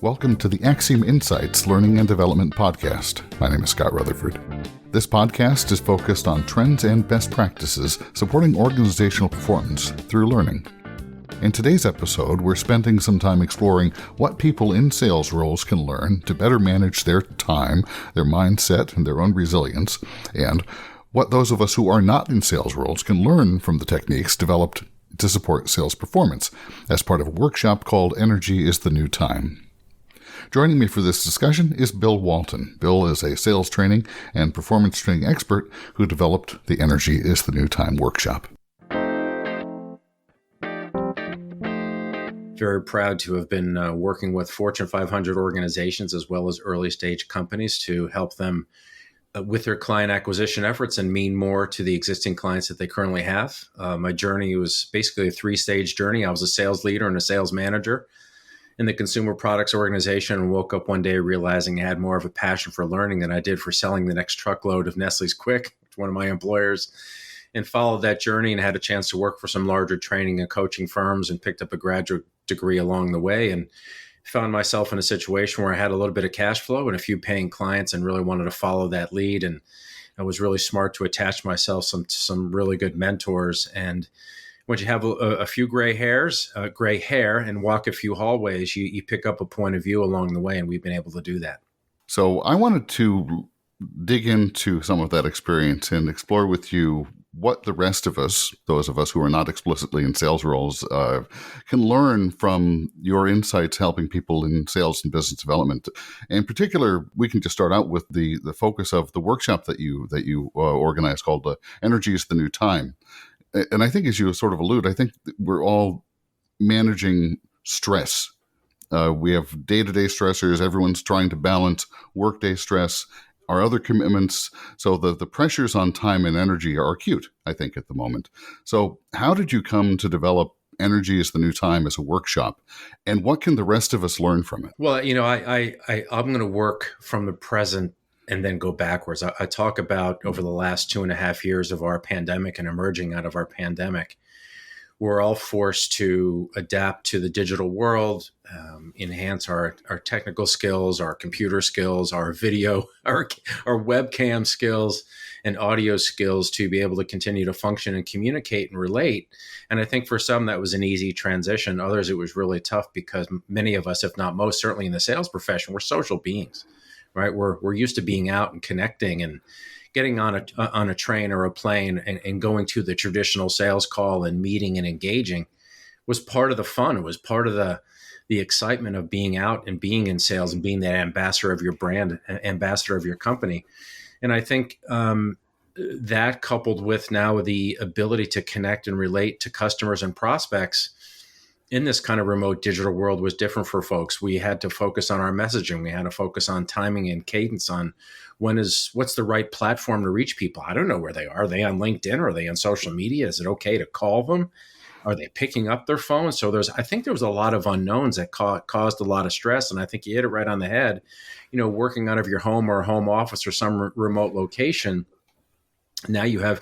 Welcome to the AXIOM Insights Learning and Development Podcast. My name is Scott Rutherford. This podcast is focused on trends and best practices supporting organizational performance through learning. In today's episode, we're spending some time exploring what people in sales roles can learn to better manage their time, their mindset, and their own resilience, and what those of us who are not in sales roles can learn from the techniques developed to support sales performance as part of a workshop called Energy is the New Time. Joining me for this discussion is Bill Walton. Bill is a sales training and performance training expert who developed the Energy is the New Time workshop. Very proud to have been working with Fortune 500 organizations as well as early stage companies to help them with their client acquisition efforts and mean more to the existing clients that they currently have. My journey was basically a three-stage journey. I was a sales leader and a sales manager in the consumer products organization and woke up one day realizing I had more of a passion for learning than I did for selling the next truckload of Nestle's Quick, one of my employers, and followed that journey and had a chance to work for some larger training and coaching firms and picked up a graduate degree along the way and found myself in a situation where I had a little bit of cash flow and a few paying clients and really wanted to follow that lead. And I was really smart to attach myself some really good mentors. And once you have a few gray hair and walk a few hallways, you pick up a point of view along the way. And we've been able to do that. So I wanted to dig into some of that experience and explore with you what the rest of us, those of us who are not explicitly in sales roles, can learn from your insights helping people in sales and business development. In particular, we can just start out with the focus of the workshop that you organized called Energy is the New Time. And I think, as you sort of allude, I think we're all managing stress. We have day-to-day stressors. Everyone's trying to balance workday stress, our other commitments. So the pressures on time and energy are acute, I think, at the moment. So how did you come to develop Energy is the New Time as a workshop? And what can the rest of us learn from it? Well, I'm going to work from the present and then go backwards. I talk about over the last 2.5 years of our pandemic and emerging out of our pandemic, we're all forced to adapt to the digital world, enhance our technical skills, our computer skills, our video, our webcam skills and audio skills to be able to continue to function and communicate and relate. And I think for some that was an easy transition. Others, it was really tough because many of us, if not most, certainly in the sales profession, we're social beings. Right, we're used to being out and connecting and getting on a train or a plane and going to the traditional sales call and meeting and engaging was part of the fun. It was part of the excitement of being out and being in sales and being that ambassador of your brand, ambassador of your company. And I think that coupled with now the ability to connect and relate to customers and prospects in this kind of remote digital world was different for folks. We had to focus on our messaging. We had to focus on timing and cadence on what's the right platform to reach people. I don't know where they are. Are they on LinkedIn? Are they on social media? Is it okay to call them? Are they picking up their phone? So I think there was a lot of unknowns that caused a lot of stress. And I think you hit it right on the head. Working out of your home or home office or some remote location, now you have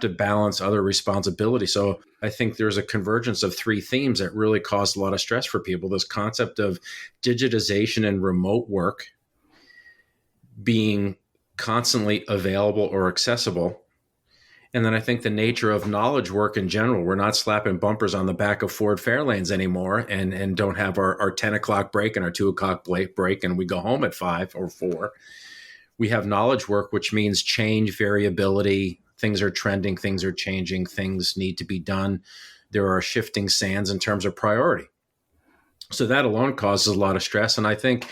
to balance other responsibilities. So I think there's a convergence of three themes that really caused a lot of stress for people. This concept of digitization and remote work being constantly available or accessible. And then I think the nature of knowledge work in general, we're not slapping bumpers on the back of Ford Fairlanes anymore and don't have our 10 o'clock break and our 2 o'clock break and we go home at 5 or 4. We have knowledge work, which means change, variability. Things are trending, things are changing, things need to be done. There are shifting sands in terms of priority. So that alone causes a lot of stress. And I think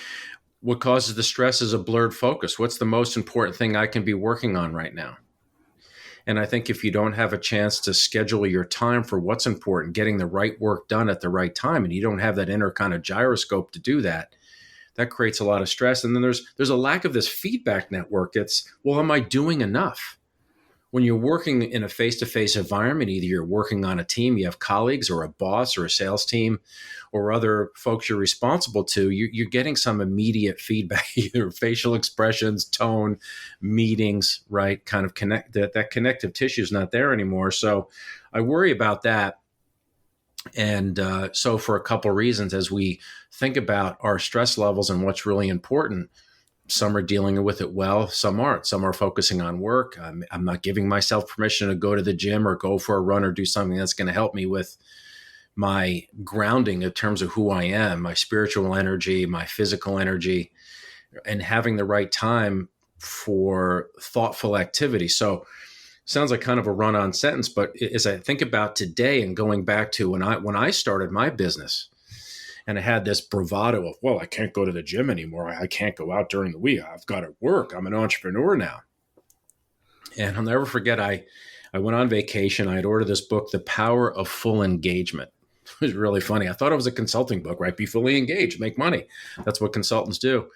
what causes the stress is a blurred focus. What's the most important thing I can be working on right now? And I think if you don't have a chance to schedule your time for what's important, getting the right work done at the right time, and you don't have that inner kind of gyroscope to do that, that creates a lot of stress. And then there's a lack of this feedback network. It's, well, am I doing enough? When you're working in a face-to-face environment, either you're working on a team, you have colleagues or a boss or a sales team or other folks you're responsible to, you're getting some immediate feedback, either facial expressions, tone, meetings, right? Kind of that connective tissue is not there anymore. So I worry about that. And so for a couple of reasons, as we think about our stress levels and what's really important, some are dealing with it well, some aren't. Some are focusing on work. I'm not giving myself permission to go to the gym or go for a run or do something that's going to help me with my grounding in terms of who I am, my spiritual energy, my physical energy, and having the right time for thoughtful activity. So sounds like kind of a run-on sentence, but as I think about today and going back to when I started my business, and I had this bravado of, well, I can't go to the gym anymore. I can't go out during the week. I've got to work. I'm an entrepreneur now. And I'll never forget, I went on vacation. I had ordered this book, The Power of Full Engagement. It was really funny. I thought it was a consulting book, right? Be fully engaged, make money. That's what consultants do.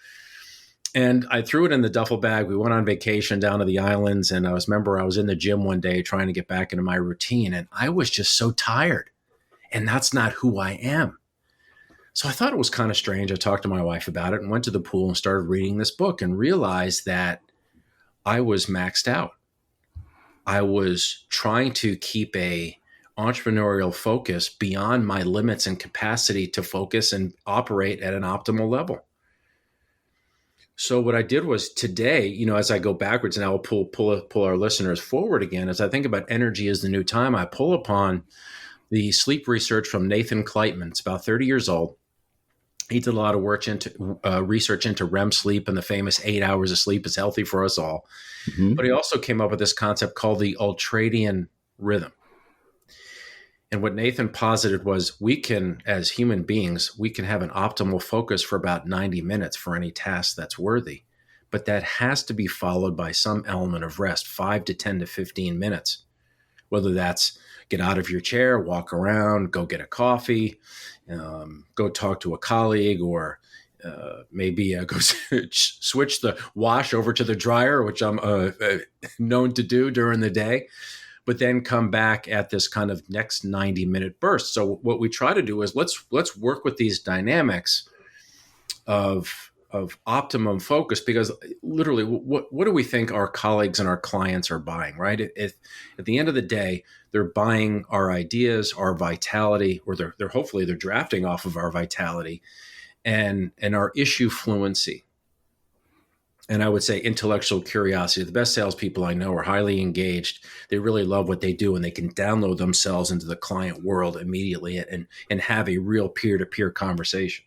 And I threw it in the duffel bag. We went on vacation down to the islands. And I was in the gym one day trying to get back into my routine. And I was just so tired. And that's not who I am. So I thought it was kind of strange. I talked to my wife about it and went to the pool and started reading this book and realized that I was maxed out. I was trying to keep a entrepreneurial focus beyond my limits and capacity to focus and operate at an optimal level. So what I did was today, as I go backwards, and I will pull our listeners forward again, as I think about energy as the new time, I pull upon the sleep research from Nathan Kleitman. It's about 30 years old. He did a lot of work into research into REM sleep, and the famous 8 hours of sleep is healthy for us all. Mm-hmm. But he also came up with this concept called the ultradian rhythm. And what Nathan posited was we can, as human beings, we can have an optimal focus for about 90 minutes for any task that's worthy. But that has to be followed by some element of rest, 5 to 10 to 15 minutes, whether that's get out of your chair, walk around, go get a coffee, go talk to a colleague, or maybe go switch the wash over to the dryer, which I'm known to do during the day, but then come back at this kind of next 90-minute burst. So what we try to do is let's work with these dynamics of optimum focus, because literally what do we think our colleagues and our clients are buying, right? At the end of the day, they're buying our ideas, our vitality, or they're hopefully they're drafting off of our vitality and our issue fluency. And I would say intellectual curiosity. The best salespeople I know are highly engaged. They really love what they do, and they can download themselves into the client world immediately and have a real peer-to-peer conversation.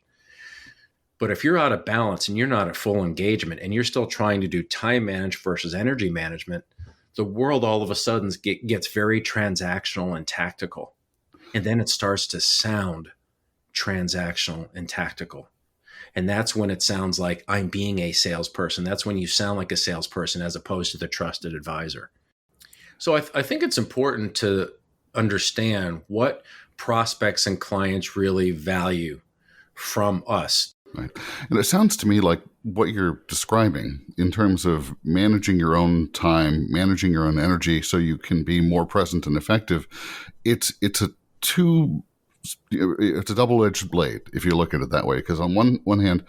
But if you're out of balance and you're not at full engagement and you're still trying to do time management versus energy management, the world all of a sudden gets very transactional and tactical. And then it starts to sound transactional and tactical. And that's when it sounds like I'm being a salesperson. That's when you sound like a salesperson as opposed to the trusted advisor. So I think it's important to understand what prospects and clients really value from us. Right. And it sounds to me like what you're describing in terms of managing your own time, managing your own energy so you can be more present and effective. It's a double-edged blade if you look at it that way, because on one hand,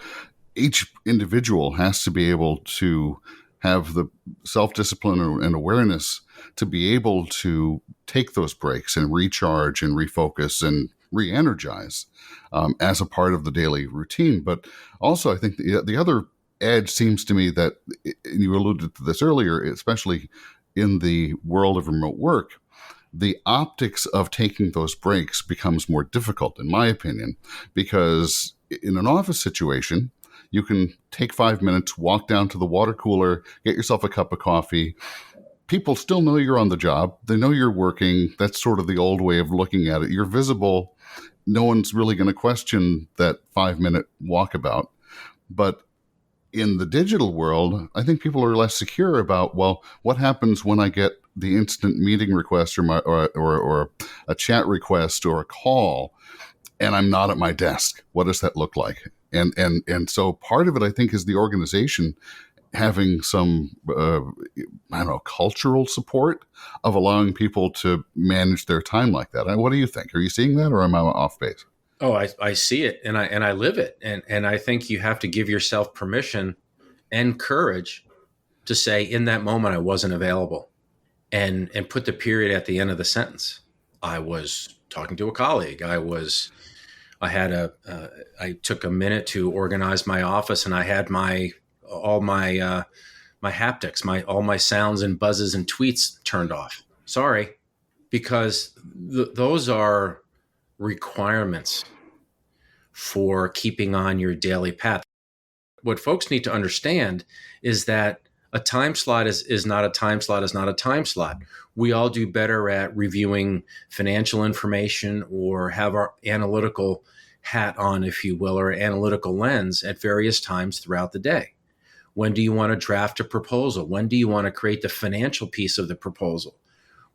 each individual has to be able to have the self-discipline and awareness to be able to take those breaks and recharge and refocus and re-energize as a part of the daily routine. But also, I think the other edge seems to me that, and you alluded to this earlier, especially in the world of remote work, the optics of taking those breaks becomes more difficult, in my opinion, because in an office situation, you can take 5 minutes, walk down to the water cooler, get yourself a cup of coffee. People still know you're on the job. They know you're working. That's sort of the old way of looking at it. You're visible. No one's really going to question that 5-minute walkabout. But in the digital world, I think people are less secure about, well, what happens when I get the instant meeting request or a chat request or a call and I'm not at my desk? What does that look like? And so part of it, I think, is the organization having some, cultural support of allowing people to manage their time like that. What do you think? Are you seeing that, or am I off base? Oh, I see it, and I live it. And I think you have to give yourself permission and courage to say, in that moment, I wasn't available, and put the period at the end of the sentence. I was talking to a colleague. I took a minute to organize my office, and I had all my haptics, all my sounds and buzzes and tweets turned off. Sorry, because those are requirements for keeping on your daily path. What folks need to understand is that a time slot is not a time slot is not a time slot. We all do better at reviewing financial information or have our analytical hat on, if you will, or analytical lens at various times throughout the day. When do you want to draft a proposal? When do you want to create the financial piece of the proposal?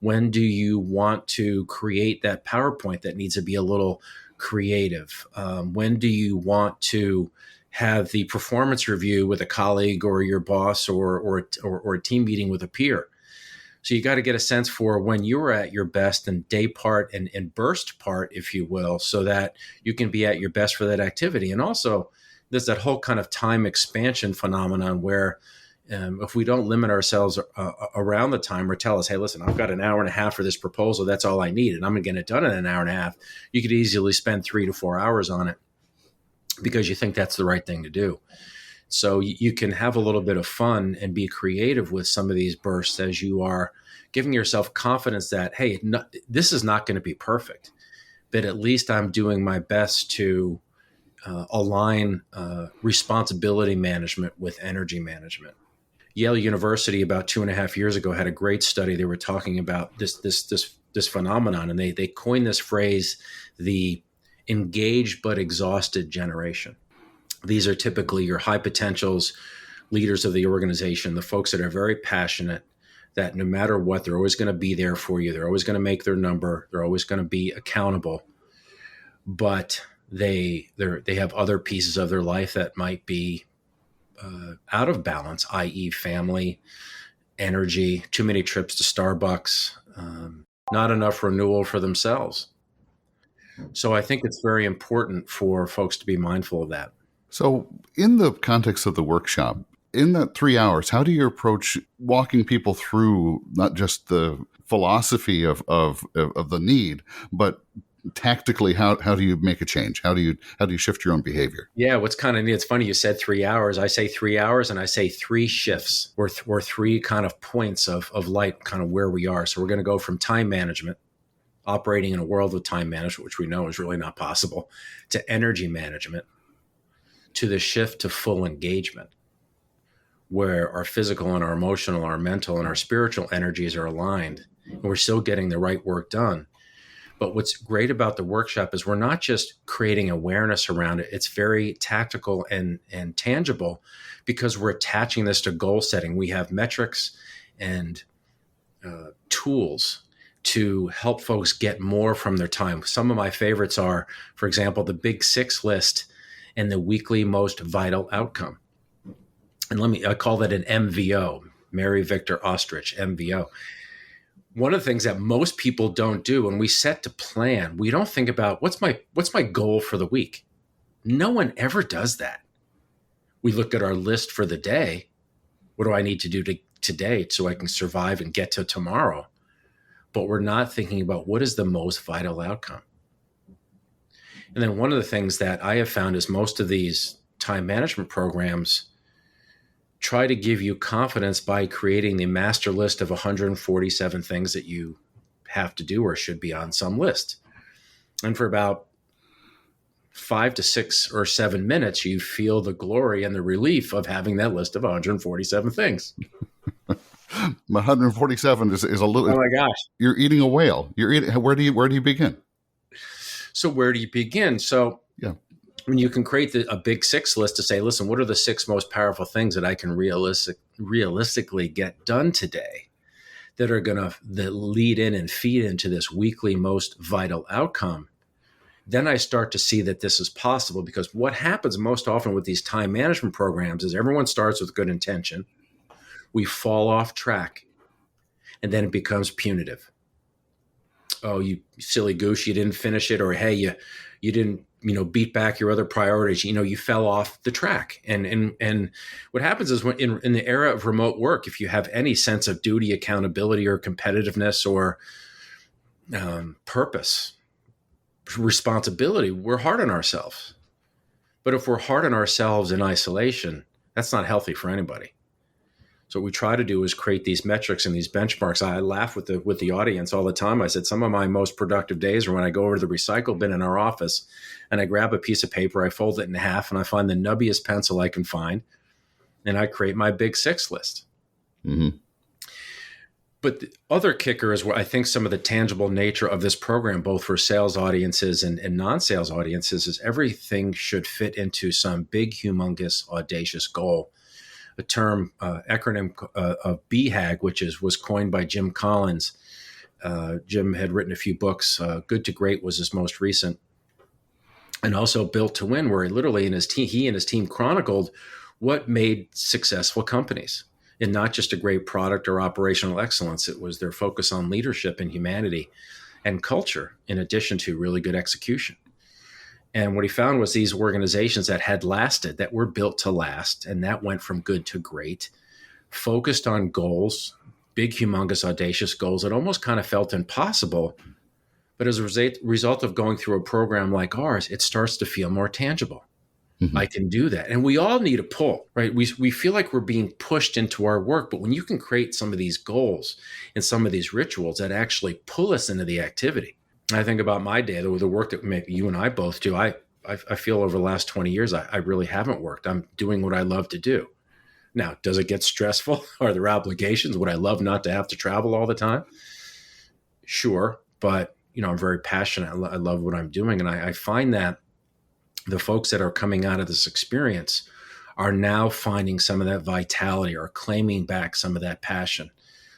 When do you want to create that PowerPoint that needs to be a little creative? When do you want to have the performance review with a colleague or your boss or a team meeting with a peer? So you got to get a sense for when you're at your best and day part and burst part, if you will, so that you can be at your best for that activity. And also there's that whole kind of time expansion phenomenon where if we don't limit ourselves around the time or tell us, hey, listen, I've got an hour and a half for this proposal. That's all I need. And I'm going to get it done in an hour and a half. You could easily spend 3 to 4 hours on it because you think that's the right thing to do. So you can have a little bit of fun and be creative with some of these bursts as you are giving yourself confidence that, hey, this is not going to be perfect, but at least I'm doing my best to align responsibility management with energy management. Yale University about 2.5 years ago had a great study. They were talking about this phenomenon, and they coined this phrase, the engaged but exhausted generation. These are typically your high potentials, leaders of the organization, the folks that are very passionate, that no matter what, they're always going to be there for you. They're always going to make their number. They're always going to be accountable. But they have other pieces of their life that might be out of balance, i.e. family, energy, too many trips to Starbucks, not enough renewal for themselves. So I think it's very important for folks to be mindful of that. So in the context of the workshop, in that 3 hours, how do you approach walking people through not just the philosophy of the need, but tactically, how do you make a change? How do you shift your own behavior? Yeah, what's kind of neat, it's funny you said 3 hours. I say 3 hours and I say 3 shifts or 3 kind of points of light, kind of where we are. So we're going to go from time management, operating in a world of time management, which we know is really not possible, to energy management, to the shift to full engagement, where our physical and our emotional, our mental and our spiritual energies are aligned, and we're still getting the right work done. But what's great about the workshop is we're not just creating awareness around it. It's very tactical and tangible because we're attaching this to goal setting. We have metrics and tools to help folks get more from their time. Some of my favorites are, for example, the Big Six list and the weekly most vital outcome. And I call that an MVO, Mary Victor Ostrich, MVO. One of the things that most people don't do when we set to plan, we don't think about what's my goal for the week. No one ever does that. We look at our list for the day. What do I need to do today so I can survive and get to tomorrow? But we're not thinking about what is the most vital outcome. And then one of the things that I have found is most of these time management programs try to give you confidence by creating the master list of 147 things that you have to do or should be on some list. And for about 5 to 6 or 7 minutes, you feel the glory and the relief of having that list of 147 things. 147 is a little. Oh my gosh! You're eating a whale. Where do you begin? So where do you begin? So yeah. When you can create a big 6 list to say, listen, what are the 6 most powerful things that I can realistically get done today that are going to lead in and feed into this weekly most vital outcome? Then I start to see that this is possible, because what happens most often with these time management programs is everyone starts with good intention. We fall off track, and then it becomes punitive. Oh, you silly goose, you didn't finish it, or hey, you didn't beat back your other priorities. You fell off the track. And what happens is when in the era of remote work, if you have any sense of duty, accountability, or competitiveness or purpose, responsibility, we're hard on ourselves. But if we're hard on ourselves in isolation, that's not healthy for anybody. So what we try to do is create these metrics and these benchmarks. I laugh with the audience all the time. I said some of my most productive days are when I go over to the recycle bin in our office and I grab a piece of paper, I fold it in half, and I find the nubbiest pencil I can find, and I create my big six list. Mm-hmm. But the other kicker is where I think some of the tangible nature of this program, both for sales audiences and non-sales audiences, is everything should fit into some big, humongous, audacious goal. A term, acronym of BHAG, which was coined by Jim Collins. Jim had written a few books. Good to Great was his most recent. And also Built to Win, where he and his team chronicled what made successful companies. And not just a great product or operational excellence. It was their focus on leadership and humanity and culture, in addition to really good execution. And what he found was these organizations that had lasted, that were built to last, and that went from good to great, focused on goals, big, humongous, audacious goals that almost kind of felt impossible. But as a result of going through a program like ours, it starts to feel more tangible. Mm-hmm. I can do that. And we all need a pull, right? We feel like we're being pushed into our work, but when you can create some of these goals and some of these rituals that actually pull us into the activity. I think about my day, the work that maybe you and I both do. I feel over the last 20 years, I really haven't worked. I'm doing what I love to do. Now, does it get stressful? Are there obligations? Would I love not to have to travel all the time? Sure. But, I'm very passionate. I love what I'm doing. And I find that the folks that are coming out of this experience are now finding some of that vitality or claiming back some of that passion.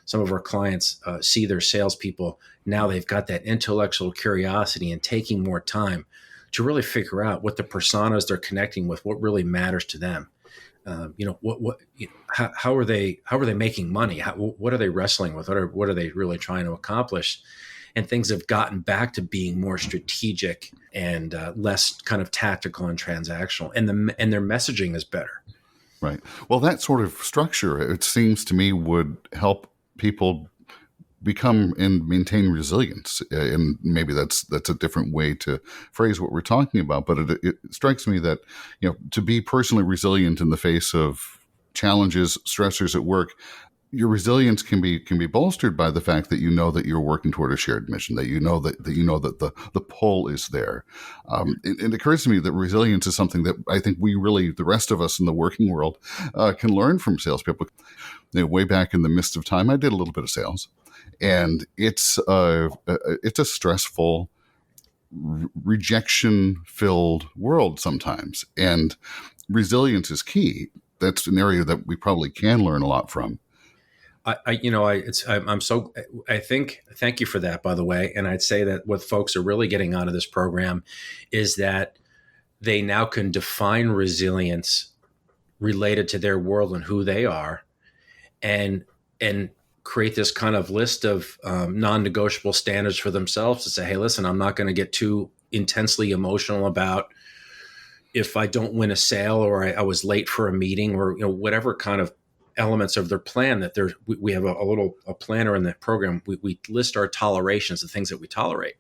Some of our clients see their salespeople. Now they've got that intellectual curiosity and taking more time to really figure out what the personas they're connecting with, what really matters to them. How are they making money? What are they wrestling with? What are they really trying to accomplish? And things have gotten back to being more strategic and less kind of tactical and transactional. And their messaging is better. Right. Well, that sort of structure, it seems to me, would help people become and maintain resilience. And maybe that's a different way to phrase what we're talking about. But it strikes me that, to be personally resilient in the face of challenges, stressors at work, your resilience can be bolstered by the fact that that you're working toward a shared mission, that the pull is there. It occurs to me that resilience is something that I think the rest of us in the working world, can learn from salespeople. Way back in the midst of time, I did a little bit of sales, and it's a stressful, rejection-filled world sometimes, and resilience is key. That's an area that we probably can learn a lot from. Thank you for that, by the way. And I'd say that what folks are really getting out of this program is that they now can define resilience related to their world and who they are, and create this kind of list of non-negotiable standards for themselves to say, hey, listen, I'm not going to get too intensely emotional about if I don't win a sale or I was late for a meeting or whatever kind of elements of their plan that we have a planner in the program. We list our tolerations, the things that we tolerate,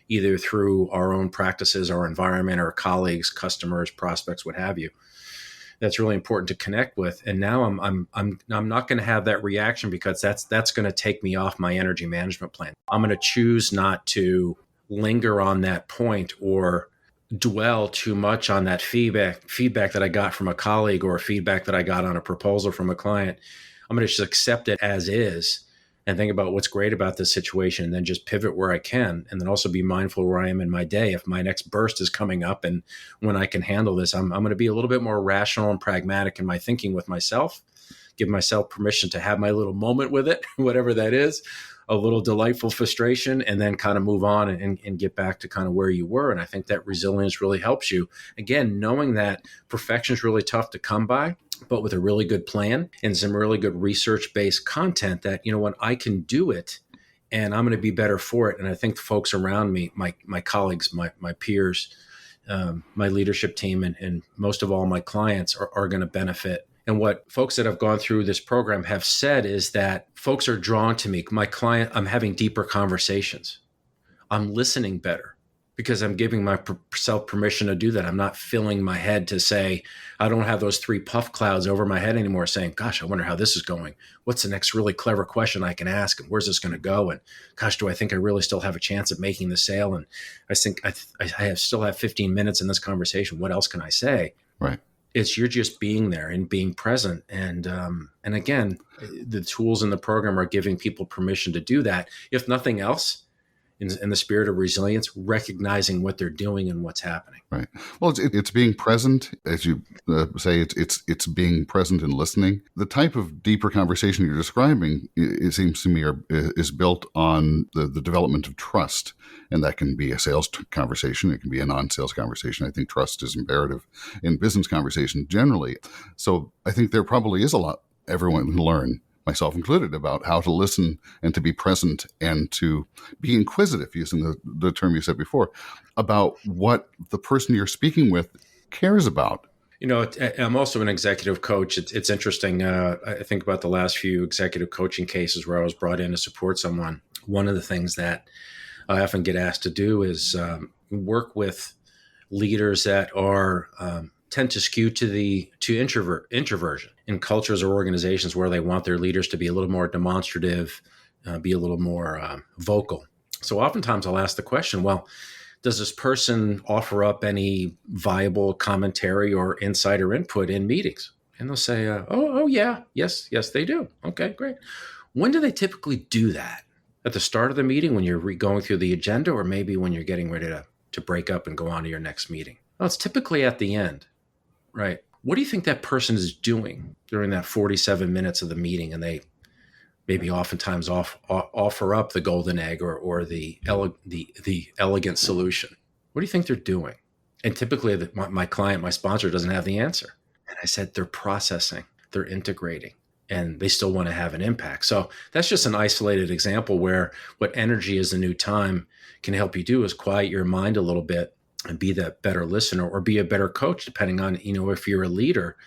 either through our own practices, our environment, our colleagues, customers, prospects, what have you. That's really important to connect with. And now I'm not going to have that reaction because that's going to take me off my energy management plan. I'm going to choose not to linger on that point or dwell too much on that feedback that I got from a colleague or feedback that I got on a proposal from a client. I'm going to just accept it as is and think about what's great about this situation, and then just pivot where I can, and then also be mindful where I am in my day. If my next burst is coming up and when I can handle this, I'm going to be a little bit more rational and pragmatic in my thinking with myself, give myself permission to have my little moment with it, whatever that is, a little delightful frustration, and then kind of move on and get back to kind of where you were. And I think that resilience really helps you. Again, knowing that perfection is really tough to come by, but with a really good plan and some really good research-based content that, when I can do it and I'm going to be better for it. And I think the folks around me, my colleagues, my peers, my leadership team, and most of all, my clients are going to benefit. And what folks that have gone through this program have said is that folks are drawn to me. My client, I'm having deeper conversations. I'm listening better because I'm giving myself permission to do that. I'm not filling my head to say, I don't have those 3 puff clouds over my head anymore saying, gosh, I wonder how this is going. What's the next really clever question I can ask? And where's this going to go? And gosh, do I think I really still have a chance at making the sale? And I think still have 15 minutes in this conversation. What else can I say? Right. It's you're just being there and being present. And again, the tools in the program are giving people permission to do that. If nothing else, in the spirit of resilience, recognizing what they're doing and what's happening. Right. Well, it's being present, as you say. It's being present and listening. The type of deeper conversation you're describing, it seems to me, is built on the development of trust, and that can be a sales conversation. It can be a non-sales conversation. I think trust is imperative in business conversation generally. So I think there probably is a lot everyone can learn, myself included, about how to listen and to be present and to be inquisitive, using the term you said before, about what the person you're speaking with cares about. I'm also an executive coach. It's interesting. I think about the last few executive coaching cases where I was brought in to support someone. One of the things that I often get asked to do is work with leaders that are tend to skew to introversion in cultures or organizations where they want their leaders to be a little more demonstrative, be a little more vocal. So oftentimes I'll ask the question, well, does this person offer up any viable commentary or insight or input in meetings? And they'll say, oh yeah, yes, they do. Okay, great. When do they typically do that? At the start of the meeting, when you're going through the agenda, or maybe when you're getting ready to break up and go on to your next meeting? Well, it's typically at the end. Right. What do you think that person is doing during that 47 minutes of the meeting? And they maybe oftentimes offer up the golden egg or the elegant solution. What do you think they're doing? And typically my client, my sponsor, doesn't have the answer. And I said, they're processing, they're integrating, and they still want to have an impact. So that's just an isolated example where what energy is the new time can help you do is quiet your mind a little bit and be that better listener, or be a better coach, depending on, if you're a leader.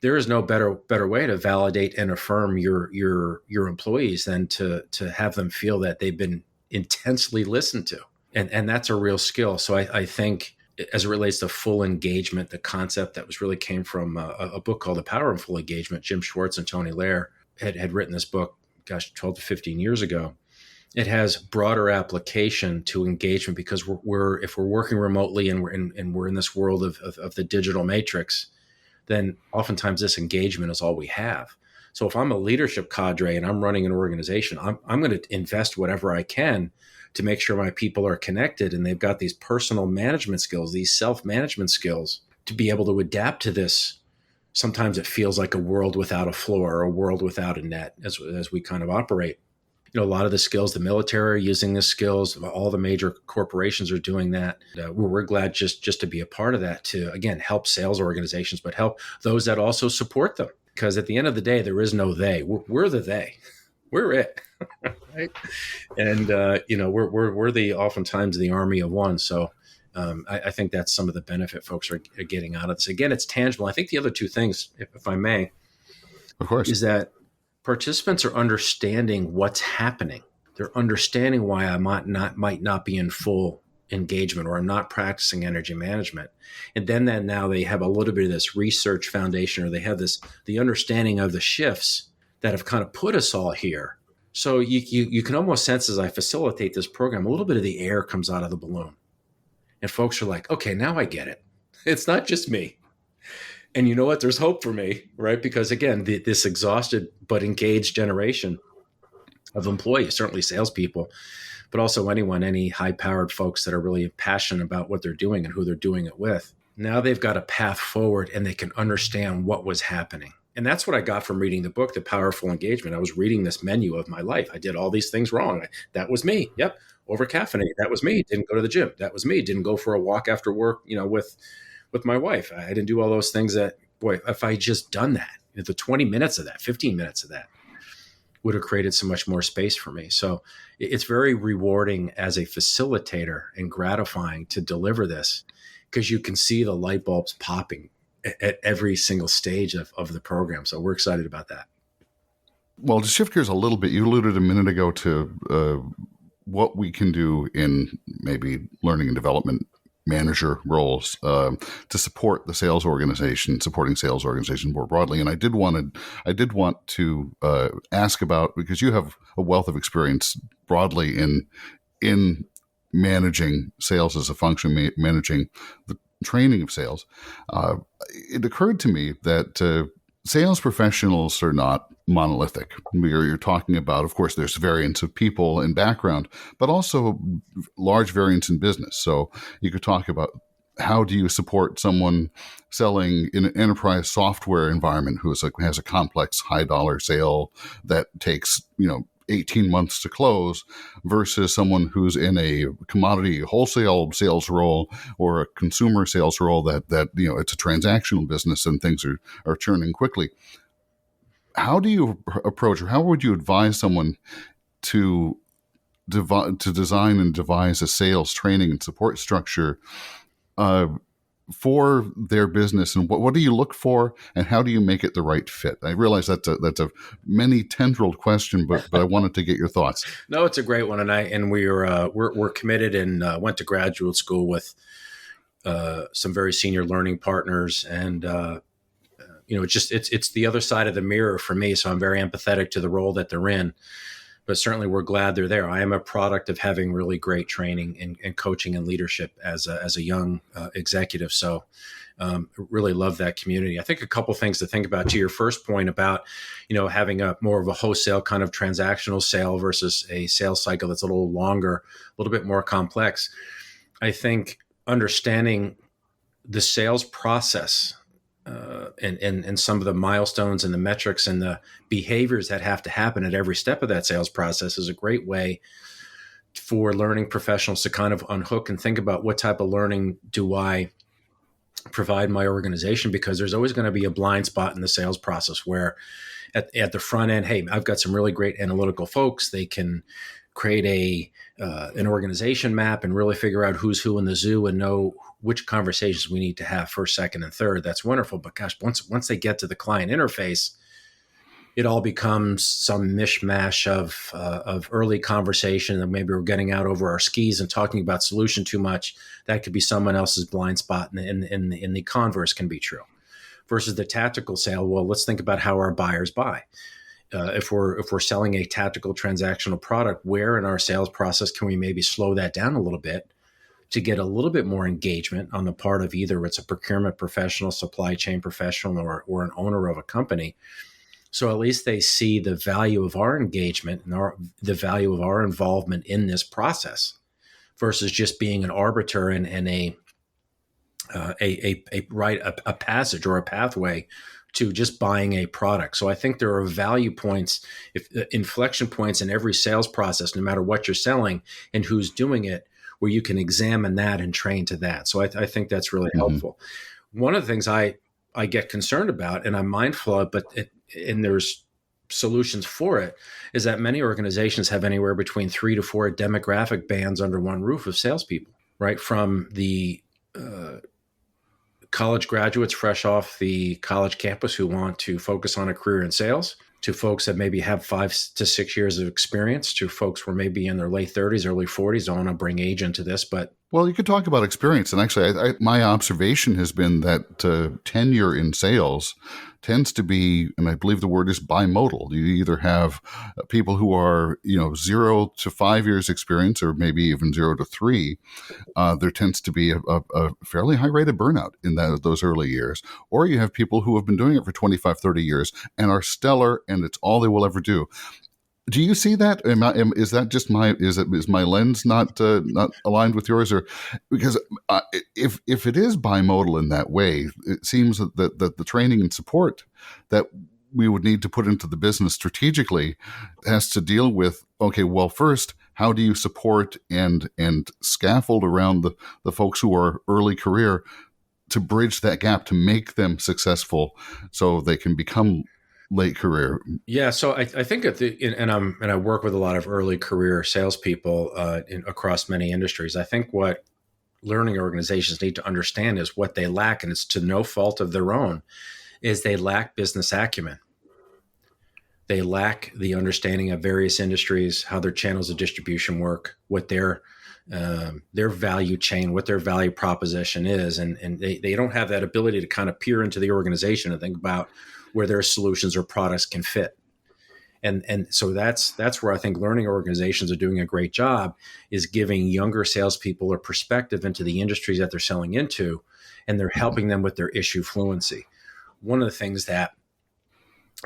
There is no better way to validate and affirm your employees than to have them feel that they've been intensely listened to. And that's a real skill. So I think as it relates to full engagement, the concept that really came from a book called The Power of Full Engagement. Jim Schwartz and Tony Lair had written this book, 12 to 15 years ago. It has broader application to engagement because if we're working remotely and we're in this world of the digital matrix, then oftentimes this engagement is all we have. So if I'm a leadership cadre and I'm running an organization, I'm going to invest whatever I can to make sure my people are connected and they've got these personal management skills, these self-management skills to be able to adapt to this. Sometimes it feels like a world without a floor or a world without a net as we kind of operate. A lot of the skills, the military are using the skills, all the major corporations are doing that. We're glad just to be a part of that, to, again, help sales organizations, but help those that also support them. Because at the end of the day, there is no they. We're the they. We're it. Right? And, we're oftentimes the army of one. So I think that's some of the benefit folks are getting out of this. Again, it's tangible. I think the other two things, if I may, of course, is that participants are understanding what's happening. They're understanding why I might not be in full engagement, or I'm not practicing energy management. And then now they have a little bit of this research foundation, or they have the understanding of the shifts that have kind of put us all here. So you can almost sense, as I facilitate this program, a little bit of the air comes out of the balloon. And folks are like, okay, now I get it. It's not just me. And you know what? There's hope for me, right? Because again, this exhausted but engaged generation of employees, certainly salespeople, but also any high-powered folks that are really passionate about what they're doing and who they're doing it with. Now they've got a path forward and they can understand what was happening. And that's what I got from reading the book, The Powerful Engagement. I was reading this menu of my life. I did all these things wrong. That was me. Yep. Over caffeinate. That was me. Didn't go to the gym. That was me. Didn't go for a walk after work, with my wife. I didn't do all those things that, boy, if I had just done that, the 20 minutes of that, 15 minutes of that would have created so much more space for me. So it's very rewarding as a facilitator and gratifying to deliver this, because you can see the light bulbs popping at every single stage of the program. So we're excited about that. Well, to shift gears a little bit, you alluded a minute ago to what we can do in maybe learning and development manager roles to support the sales organization, supporting sales organization more broadly. And I did want to ask about, because you have a wealth of experience broadly in managing sales as a function, managing the training of sales. It occurred to me that sales professionals are not monolithic. You're talking about, of course, there's variance of people and background, but also large variance in business. So you could talk about, how do you support someone selling in an enterprise software environment who has a complex high dollar sale that takes 18 months to close, versus someone who's in a commodity wholesale sales role or a consumer sales role that it's a transactional business and things are churning quickly. How do you approach, or how would you advise someone to design and devise a sales training and support structure for their business, and what do you look for, and how do you make it the right fit? I realize that's a many tendrilled question, but I wanted to get your thoughts. No, it's a great one, and we're committed, and went to graduate school with some very senior learning partners, and it's the other side of the mirror for me. So I'm very empathetic to the role that they're in, but certainly we're glad they're there. I am a product of having really great training and coaching and leadership as a young executive. So really love that community. I think a couple things to think about to your first point about, having a more of a wholesale kind of transactional sale versus a sales cycle that's a little longer, a little bit more complex. I think understanding the sales process and some of the milestones and the metrics and the behaviors that have to happen at every step of that sales process is a great way for learning professionals to kind of unhook and think about, what type of learning do I provide my organization? Because there's always going to be a blind spot in the sales process where at the front end, hey, I've got some really great analytical folks. They can create an organization map and really figure out who's who in the zoo and know which conversations we need to have first, second, and third. That's wonderful. But gosh, once they get to the client interface, it all becomes some mishmash of early conversation that maybe we're getting out over our skis and talking about solution too much. That could be someone else's blind spot, and the converse can be true. Versus the tactical sale, well, let's think about how our buyers buy. If we're selling a tactical transactional product, where in our sales process can we maybe slow that down a little bit to get a little bit more engagement on the part of either it's a procurement professional, supply chain professional, or an owner of a company. So at least they see the value of our engagement and the value of our involvement in this process, versus just being an arbiter and a passage or a pathway to just buying a product. So I think there are value points, inflection points in every sales process, no matter what you're selling and who's doing it, where you can examine that and train to that. So I think that's really helpful. One of the things I get concerned about, and I'm mindful of, and there's solutions for it, is that many organizations have anywhere between 3 to 4 demographic bands under one roof of salespeople, right? From the college graduates fresh off the college campus who want to focus on a career in sales, to folks that maybe have 5 to 6 years of experience, to folks who are maybe in their late 30s, early 40s. I don't want to bring age into this, but... Well, you could talk about experience. And actually, my observation has been that tenure in sales tends to be, and I believe the word is bimodal. You either have people who are, 0 to 5 years experience, or maybe even 0 to 3. There tends to be a fairly high rate of burnout in those early years. Or you have people who have been doing it for 25, 30 years and are stellar, and it's all they will ever do. Do you see that? Is that just is my lens not aligned with yours? Or because if it is bimodal in that way, it seems that the training and support that we would need to put into the business strategically has to deal with, okay, well, first, how do you support and scaffold around the folks who are early career to bridge that gap, to make them successful so they can become late career? Yeah, so I think and I work with a lot of early career salespeople across many industries. I think what learning organizations need to understand is what they lack, and it's to no fault of their own, is they lack business acumen. They lack the understanding of various industries, how their channels of distribution work, what their value chain, what their value proposition is. And they don't have that ability to kind of peer into the organization and think about where their solutions or products can fit. And so that's where I think learning organizations are doing a great job, is giving younger salespeople a perspective into the industries that they're selling into, and they're helping them with their issue fluency. One of the things that,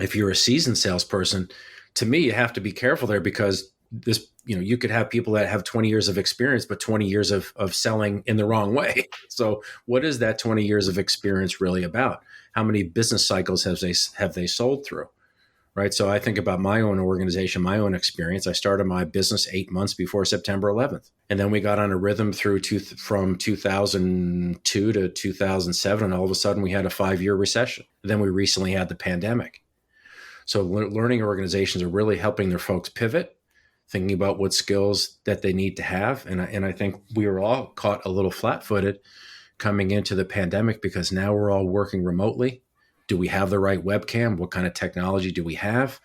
if you're a seasoned salesperson, to me, you have to be careful there, because this, you could have people that have 20 years of experience, but 20 years of selling in the wrong way. So what is that 20 years of experience really about? How many business cycles have they sold through? Right. So I think about my own organization, my own experience. I started my business 8 months before September 11th. And then we got on a rhythm from 2002 to 2007. And all of a sudden we had a 5-year recession. And then we recently had the pandemic. So learning organizations are really helping their folks pivot, thinking about what skills that they need to have. And I think we were all caught a little flat-footed coming into the pandemic, because now we're all working remotely. Do we have the right webcam? What kind of technology do we have?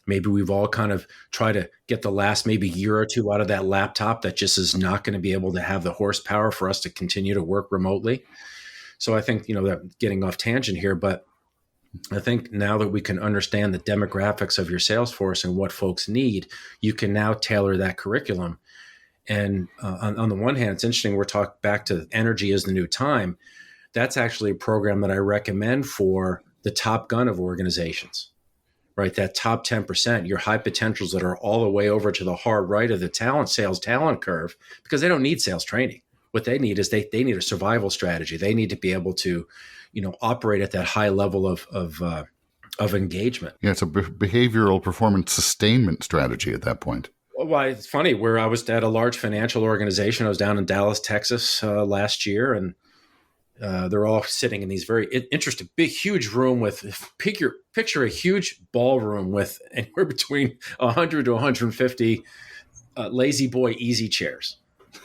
Maybe we've all kind of tried to get the last maybe year or two out of that laptop that just is not going to be able to have the horsepower for us to continue to work remotely. So I think, that getting off tangent here, but I think now that we can understand the demographics of your sales force and what folks need, you can now tailor that curriculum. And on the one hand, it's interesting, we're talking back to Energy is the New Time. That's actually a program that I recommend for the top gun of organizations, right? That top 10%, your high potentials that are all the way over to the hard right of the sales talent curve, because they don't need sales training. What they need is they need a survival strategy. They need to be able to, operate at that high level of engagement. Yeah, it's a behavioral performance sustainment strategy at that point. Well, it's funny, where I was at a large financial organization. I was down in Dallas, Texas last year, and they're all sitting in these very interesting, big, huge room with picture a huge ballroom with anywhere between 100 to 150 lazy boy easy chairs.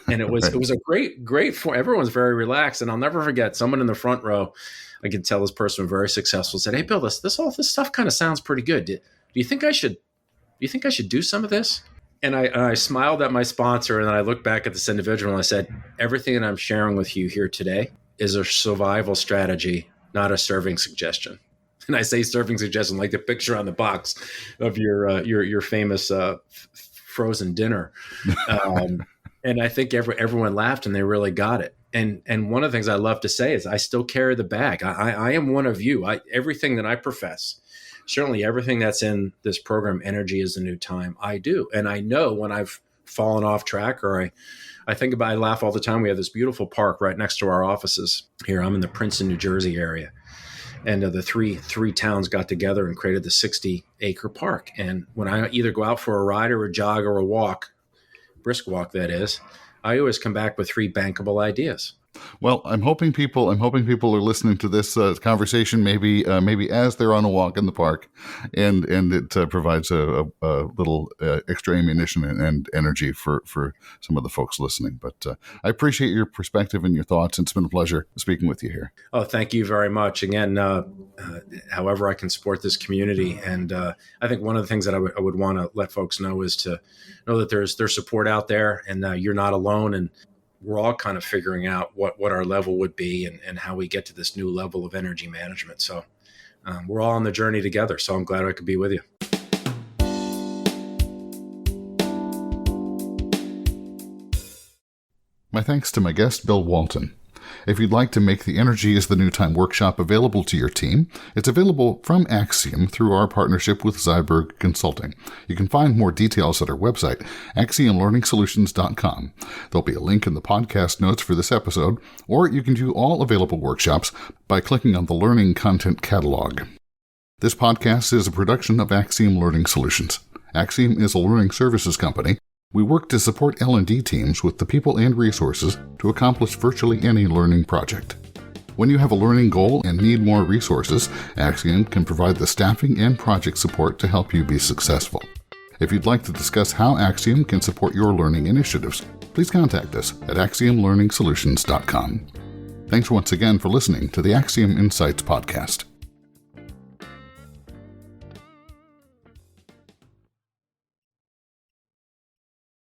And it was right. It was a great form. Everyone's very relaxed. And I'll never forget, someone in the front row, I could tell this person was very successful, said, "Hey, Bill, this stuff kind of sounds pretty good. Do you think I should do some of this?" And I smiled at my sponsor, and then I looked back at this individual and I said, "Everything that I'm sharing with you here today is a survival strategy, not a serving suggestion." And I say serving suggestion like the picture on the box of your famous frozen dinner. And I think everyone laughed and they really got it. And one of the things I love to say is I still carry the bag. I am one of you. Everything that I profess, certainly everything that's in this program, Energy is the New Time, I do. And I know when I've fallen off track, or I laugh all the time. We have this beautiful park right next to our offices here. I'm in the Princeton, New Jersey area. And the three towns got together and created the 60-acre park. And when I either go out for a ride or a jog or a walk, brisk walk that is, I always come back with 3 bankable ideas. Well, I'm hoping people are listening to this conversation maybe as they're on a walk in the park, and it provides a little extra ammunition and energy for some of the folks listening. But I appreciate your perspective and your thoughts. It's been a pleasure speaking with you here. Oh, thank you very much. Again, however I can support this community, and I think one of the things that I would want to let folks know is to know that there's support out there, and you're not alone. And we're all kind of figuring out what our level would be and how we get to this new level of energy management. So we're all on the journey together. So I'm glad I could be with you. My thanks to my guest, Bill Walton. If you'd like to make the Energy is the New Time workshop available to your team, it's available from AXIOM through our partnership with Zeiberg Consulting. You can find more details at our website, AXIOMlearningsolutions.com. There'll be a link in the podcast notes for this episode, or you can view all available workshops by clicking on the Learning Content Catalog. This podcast is a production of AXIOM Learning Solutions. AXIOM is a learning services company. We work to support L&D teams with the people and resources to accomplish virtually any learning project. When you have a learning goal and need more resources, AXIOM can provide the staffing and project support to help you be successful. If you'd like to discuss how AXIOM can support your learning initiatives, please contact us at AXIOMlearningsolutions.com. Thanks once again for listening to the AXIOM Insights podcast.